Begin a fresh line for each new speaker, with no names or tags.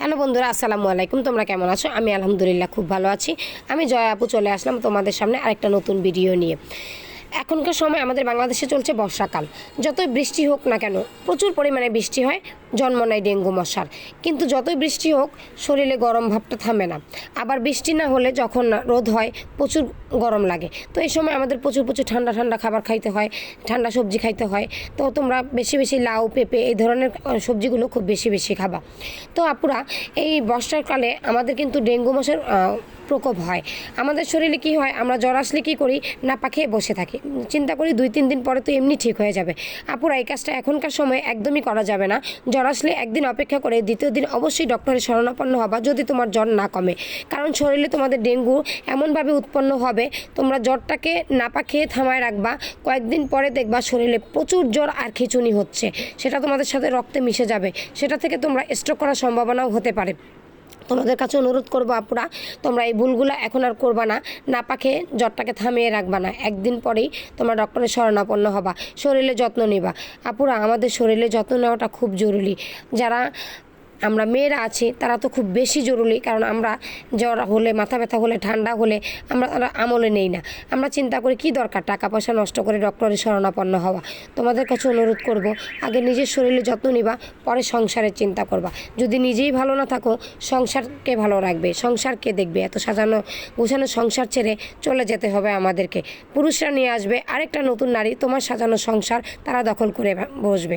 Hello বন্ধুরা, আসসালামু আলাইকুম। তোমরা কেমন আছো? আমি আলহামদুলিল্লাহ খুব ভালো আছি। আমি জয়া আপু চলে আসলাম তোমাদের সামনে আরেকটা নতুন ভিডিও নিয়ে। এখনকার সময় আমাদের বাংলাদেশে চলছে বর্ষাকাল। যতই বৃষ্টি হোক না কেন, প্রচুর পরিমাণে বৃষ্টি হয়, জন্ম নেয় ডেঙ্গু মশার। কিন্তু যতই বৃষ্টি হোক, শরীরে গরম ভাবটা থামে না। আবার বৃষ্টি না হলে যখন রোদ হয়, প্রচুর গরম লাগে। তো এই সময় আমাদের প্রচুর ঠান্ডা ঠান্ডা খাবার খাইতে হয়, ঠান্ডা সবজি খাইতে হয়। তো তোমরা বেশি বেশি লাউ, পেঁপে এই ধরনের সবজিগুলো খুব বেশি বেশি খাবা। তো আপুরা, এই বর্ষাকালে আমাদের কিন্তু ডেঙ্গু মশার প্রকোপ হয়। আমাদের শরীরে কি হয়, আমরা জ্বর আসলে কী করি, না পা খেয়ে বসে থাকি, চিন্তা করি 2-3 দিন পরে তো এমনি ঠিক হয়ে যাবে। আপুরা, এই কাজটা এখনকার সময় একদমই করা যাবে না। জ্বর আসলে একদিন অপেক্ষা করে দ্বিতীয় দিন অবশ্যই ডক্টরের শরণাপন্ন হবা, যদি তোমার জ্বর না কমে। কারণ শরীরে তোমাদের ডেঙ্গু এমনভাবে উৎপন্ন হবে, তোমরা জ্বরটাকে না পা খেয়ে থামায় রাখবা, কয়েকদিন পরে দেখবা শরীরে প্রচুর জ্বর আর খিঁচুনি হচ্ছে, সেটা তোমাদের সাথে রক্তে মিশে যাবে। সেটা থেকে তোমরা স্ট্রোক করার সম্ভাবনাও হতে পারে। তোমাদের কাছে অনুরোধ করবো আপুরা, তোমরা এই ভুলগুলো এখন আর করবা না। না পাখে জ্বরটাকে থামিয়ে রাখবা না, একদিন পরেই তোমরা ডক্টরের শরণাপন্ন হবা, শরীরে যত্ন নিবা। আপুরা, আমাদের শরীরে যত্ন নেওয়াটা খুব জরুরি। যারা আমরা মেয়েরা আছি তারা তো খুব বেশি জরুরি, কারণ আমরা জ্বর হলে, মাথা ব্যথা হলে, ঠান্ডা হলে আমরা আমলে নেই না। আমরা চিন্তা করি কী দরকার টাকা পয়সা নষ্ট করে ডক্টরের শরণাপন্ন হওয়া। তোমাদের কাছে অনুরোধ করব, আগে নিজের শরীরে যত্ন নিবা, পরে সংসারের চিন্তা করবা। যদি নিজেই ভালো না থাকো, সংসারকে ভালো রাখবে, সংসারকে দেখবে? এত সাজানো গোছানো সংসার ছেড়ে চলে যেতে হবে আমাদেরকে। পুরুষরা নিয়ে আসবে আরেকটা নতুন নারী, তোমার সাজানো সংসার তারা দখল করে বসবে।